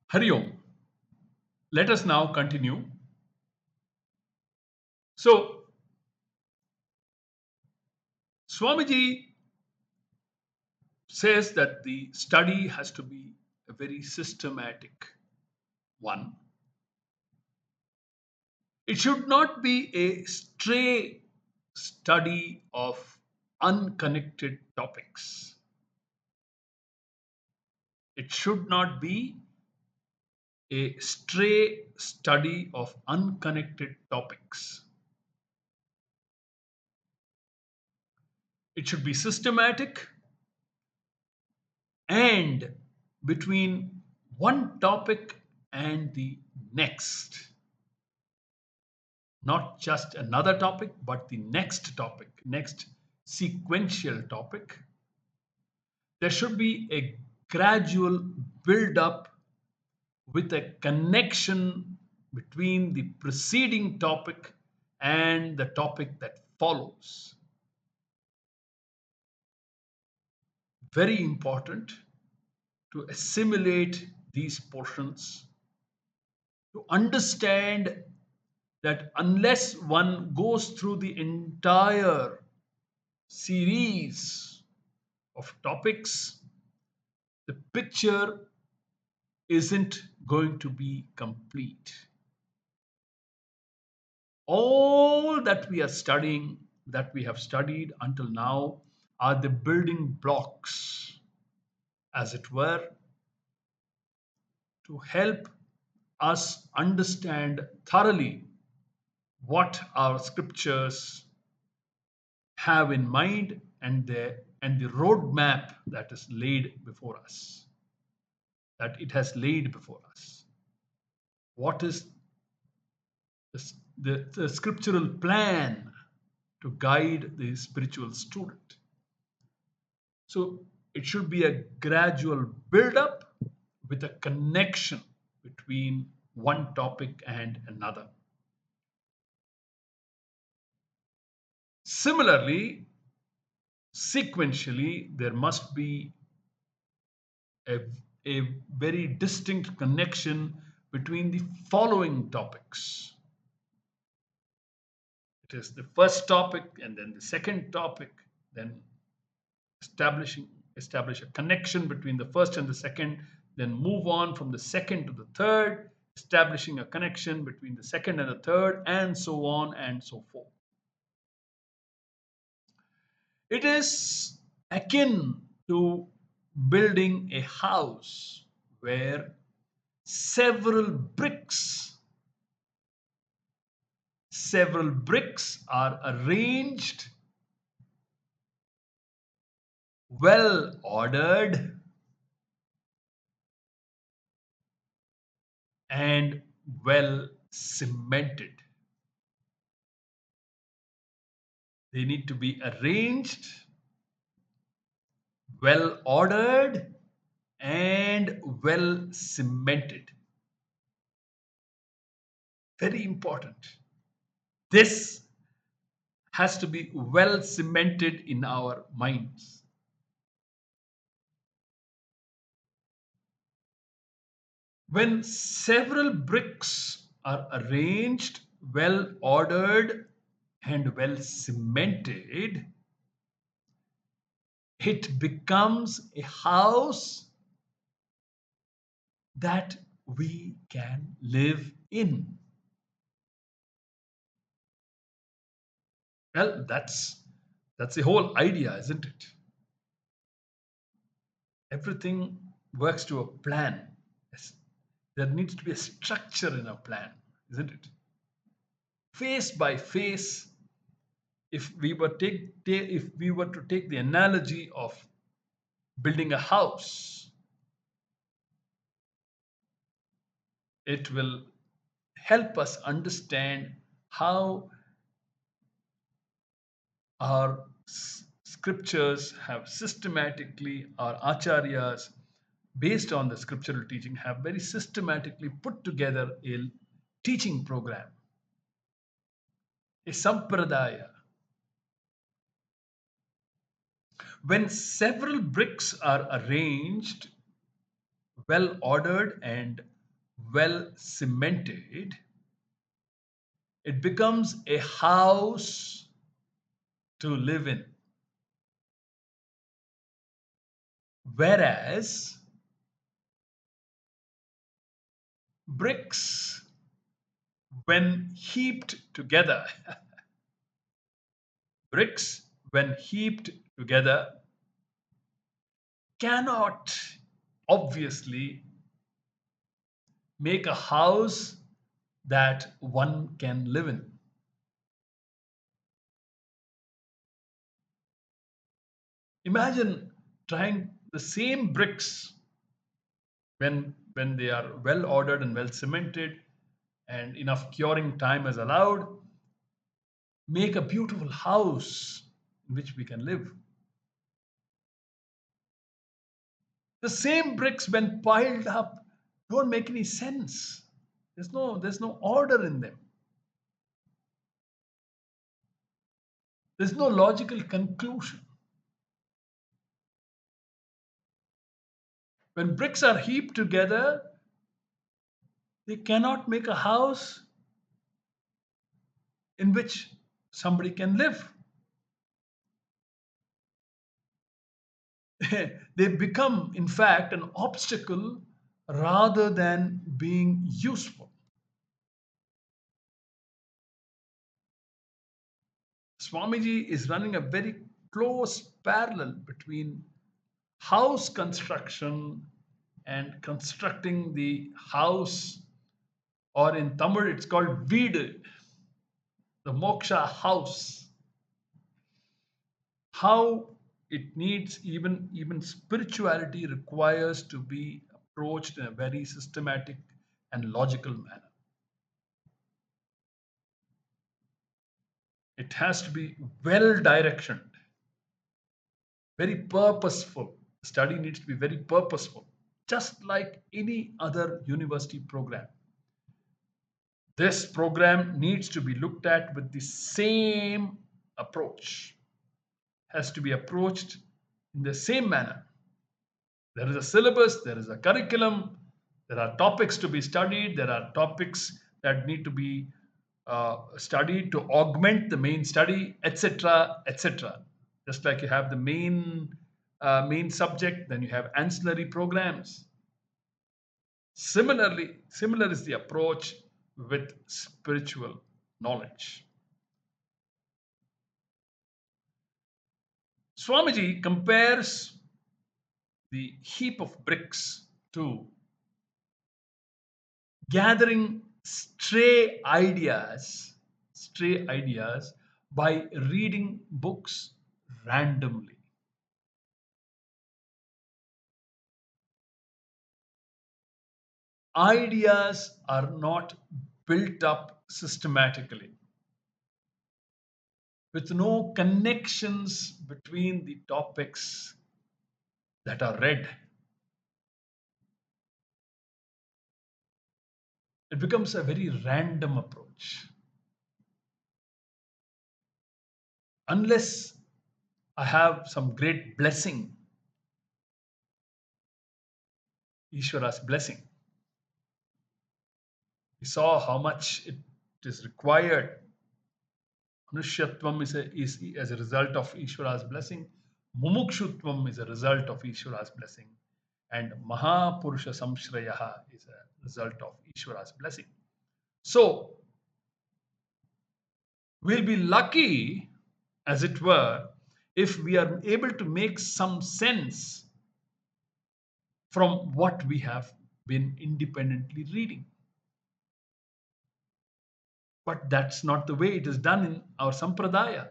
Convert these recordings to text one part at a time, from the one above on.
Hari Om. Let us now continue. So, Swamiji says that the study has to be a very systematic one. It should not be a stray study of unconnected topics. It should not be a stray study of unconnected topics. It should be systematic and between one topic and the next. Not just another topic, but the next topic, next sequential topic. There should be a gradual build up with a connection between the preceding topic and the topic that follows. Very important to assimilate these portions, to understand that unless one goes through the entire series of topics, the picture isn't going to be complete. All that we are studying, that we have studied until now, are the building blocks, as it were, to help us understand thoroughly what our scriptures have in mind and the roadmap that is laid before us, that it has laid before us. What is the scriptural plan to guide the spiritual student? So it should be a gradual build up with a connection between one topic and another. Similarly, sequentially, there must be a, a very distinct connection between the following topics. It is the first topic and then the second topic, then establish a connection between the first and the second, then move on from the second to the third, establishing a connection between the second and the third, and so on and so forth. It is akin to building a house where several bricks several bricks are arranged, well ordered, and well cemented. They need to be arranged, well ordered, and well cemented. Very important. This has to be well cemented in our minds. When several bricks are arranged, well ordered, and well cemented, it becomes a house that we can live in. Well, that's the whole idea, isn't it? Everything works to a plan. Yes. There needs to be a structure in a plan, isn't it? Face by face, if we were to take the analogy of building a house, it will help us understand how our scriptures have systematically, our acharyas, based on the scriptural teaching, have very systematically put together a teaching program, a sampradaya. When several bricks are arranged, well ordered, and well cemented, it becomes a house to live in. Whereas bricks, when heaped together, bricks, when heaped together, cannot obviously make a house that one can live in. Imagine trying the same bricks when they are well ordered and well cemented and enough curing time is allowed, make a beautiful house in which we can live. The same bricks when piled up don't make any sense. There's no order in them. There's no logical conclusion. When bricks are heaped together, they cannot make a house in which somebody can live. They become, in fact, an obstacle rather than being useful. Swamiji is running a very close parallel between house construction and constructing the house, or in Tamil it's called Veedu, the moksha house. How it needs, even spirituality requires to be approached in a very systematic and logical manner. It has to be well directioned, very purposeful. Study needs to be very purposeful, just like any other university program. This program needs to be looked at with the same approach, has to be approached in the same manner. There is a syllabus, there is a curriculum, there are topics to be studied, there are topics that need to be studied to augment the main study, etc., etc. Just like you have the main subject, then you have ancillary programs. Similar is the approach with spiritual knowledge. Swamiji compares the heap of bricks to gathering stray ideas by reading books randomly. Ideas are not built up systematically with no connections between the topics that are read. It becomes a very random approach. Unless I have some great blessing, Ishvara's blessing. We saw how much it is required. Manushyatvam is as a result of Ishvara's blessing. Mumukshutvam is a result of Ishvara's blessing. And Mahapurusha Samshrayaha is a result of Ishvara's blessing. So, we'll be lucky, as it were, if we are able to make some sense from what we have been independently reading. But that's not the way it is done in our sampradaya.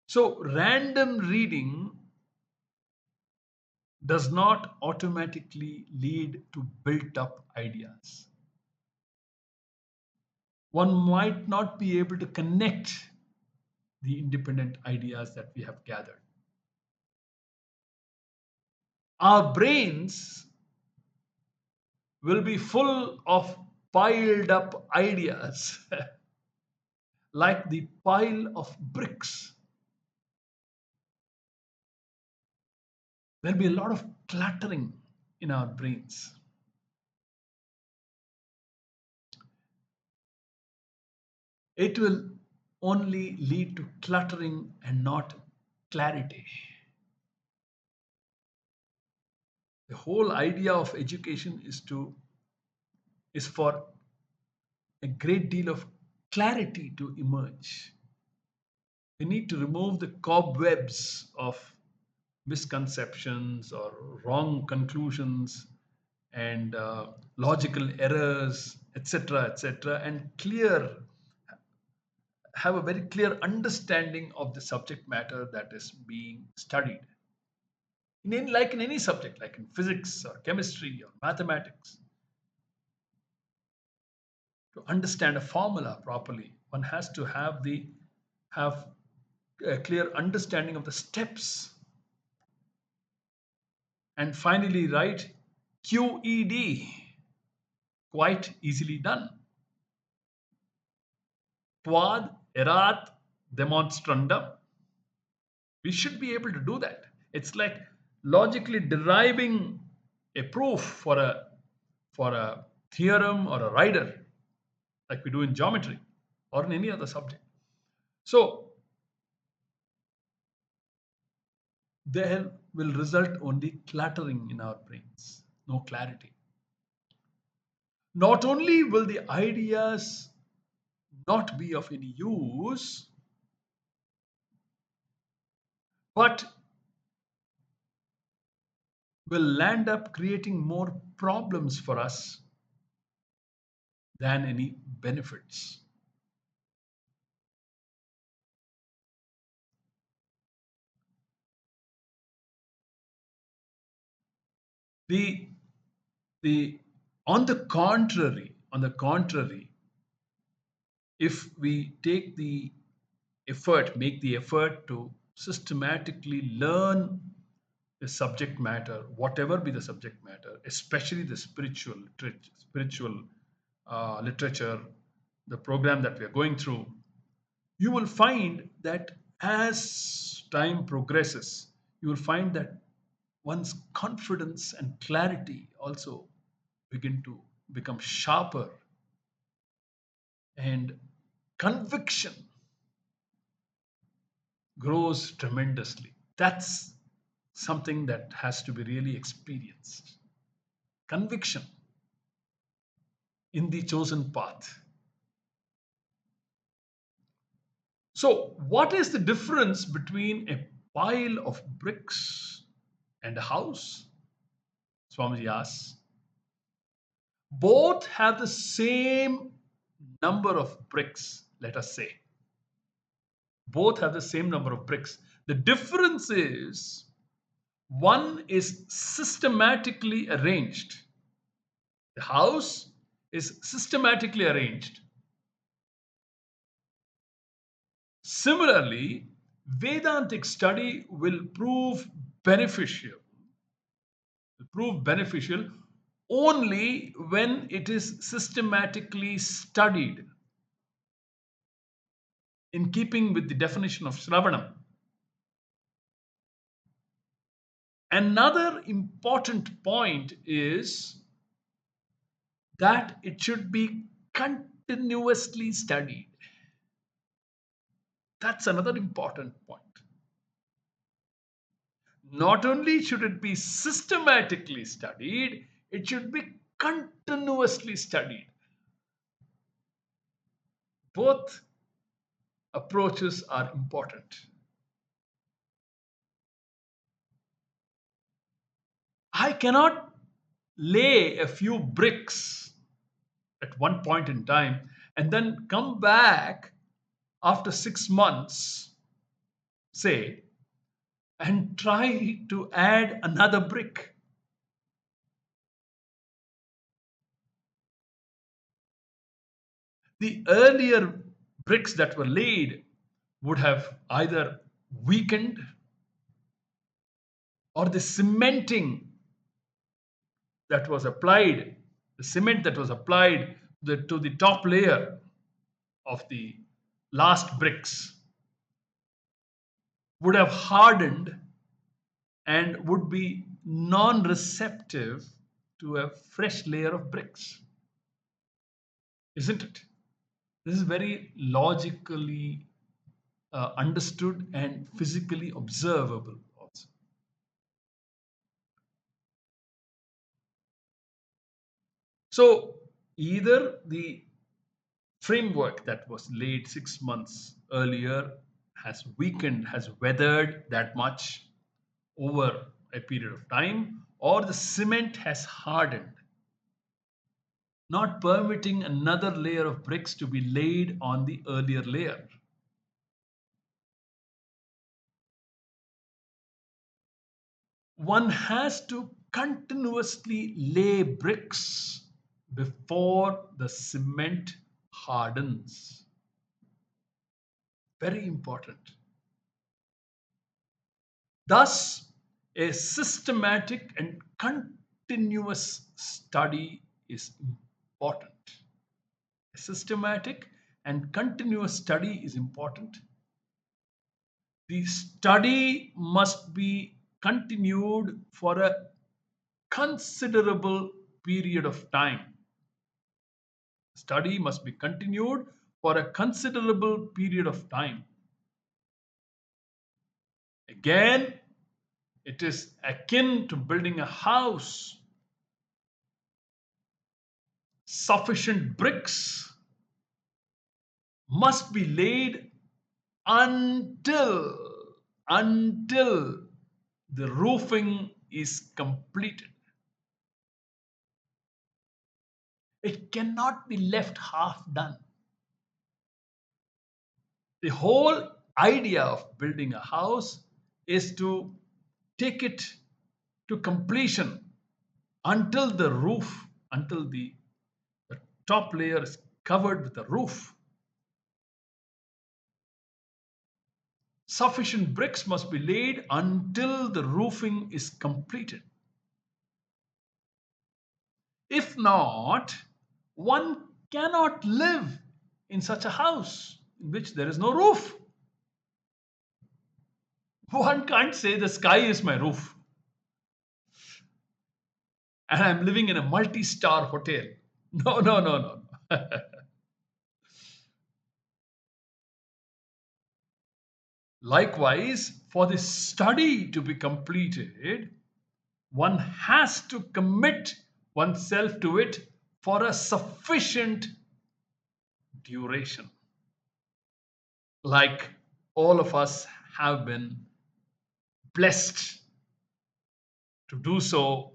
So, random reading does not automatically lead to built up ideas. One might not be able to connect the independent ideas that we have gathered. Our brains will be full of piled up ideas like the pile of bricks. There'll be a lot of cluttering. in our brains. It will only lead to cluttering and not clarity. The whole idea of education is for a great deal of clarity to emerge. We need to remove the cobwebs of misconceptions or wrong conclusions and logical errors, etc., etc., and have a very clear understanding of the subject matter that is being studied. Like in any subject, like in physics or chemistry or mathematics, to understand a formula properly, one has to have a clear understanding of the steps. And finally, write QED, quite easily done. Quad erat demonstrandum. We should be able to do that. It's like logically deriving a proof for a theorem or a rider, like we do in geometry or in any other subject. So there will result only cluttering in our brains, no clarity. Not only will the ideas not be of any use, but will land up creating more problems for us than any benefits. The the on the contrary, if we make the effort to systematically learn the subject matter, whatever be the subject matter, especially the spiritual literature, the program that we are going through, you will find that as time progresses, you will find that one's confidence and clarity also begin to become sharper, and conviction grows tremendously. That's something that has to be really experienced. Conviction in the chosen path. So, what is the difference between a pile of bricks and a house? Swamiji asks. Both have the same number of bricks, let us say. Both have the same number of bricks. The difference is one is systematically arranged. The house is systematically arranged. Similarly, Vedantic study will prove beneficial only when it is systematically studied in keeping with the definition of Shravanam. Another important point is that it should be continuously studied. That's another important point. Not only should it be systematically studied, it should be continuously studied. Both approaches are important. I cannot lay a few bricks at one point in time and then come back after 6 months, say, and try to add another brick. The earlier bricks that were laid would have either weakened, or the cementing that was applied, the cement that was applied to the top layer of the last bricks would have hardened and would be non receptive to a fresh layer of bricks, isn't it? This is very logically understood and physically observable also. So, either the framework that was laid 6 months earlier has weakened, has weathered that much over a period of time, or the cement has hardened, not permitting another layer of bricks to be laid on the earlier layer. One has to continuously lay bricks before the cement hardens. Very important. Thus, a systematic and continuous study is important. A systematic and continuous study is important. The study must be continued for a considerable period of time. Study must be continued for a considerable period of time. Again, it is akin to building a house. Sufficient bricks must be laid until until the roofing is completed. It cannot be left half done. The whole idea of building a house is to take it to completion until the roof, until the top layer is covered with a roof. Sufficient bricks must be laid until the roofing is completed. If not, one cannot live in such a house in which there is no roof. One can't say the sky is my roof and I'm living in a multi star hotel. No, no, no, no. Likewise, for this study to be completed, one has to commit oneself to it for a sufficient duration. Like all of us have been blessed to do so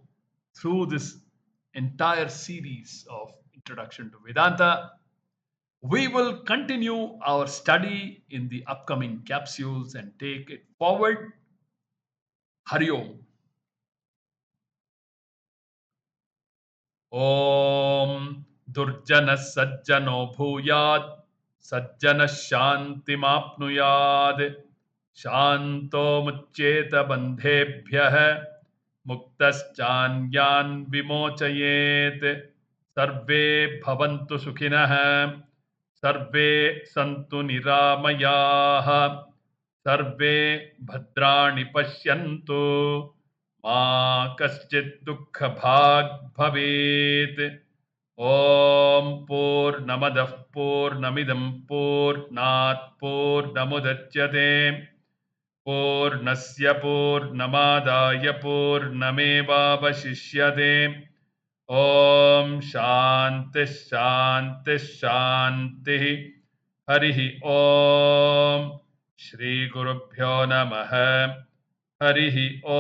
through this entire series of Introduction to Vedanta. We will continue our study in the upcoming capsules and take it forward. Hari Om. Om Durjana Sajjano Bhuyad Sajjana Shantimapnuyad Shanto Muccheta Bandhebhyah Muktaschanyan Vimochayet Sarve Bhavantu Sukhinah Sarve Santu Niramayah Sarve Bhadrani Pashyantu Ma Kaschit Dukkha Bhag Bhavet Om Purnamadah Purnamidam Purnat Purnamudachyate Purnasya Purnamadaya Purnamevavashishyate Om Shanti Shanti Shanti Harihi Om Shri Gurubhyo Namaha Harihi Om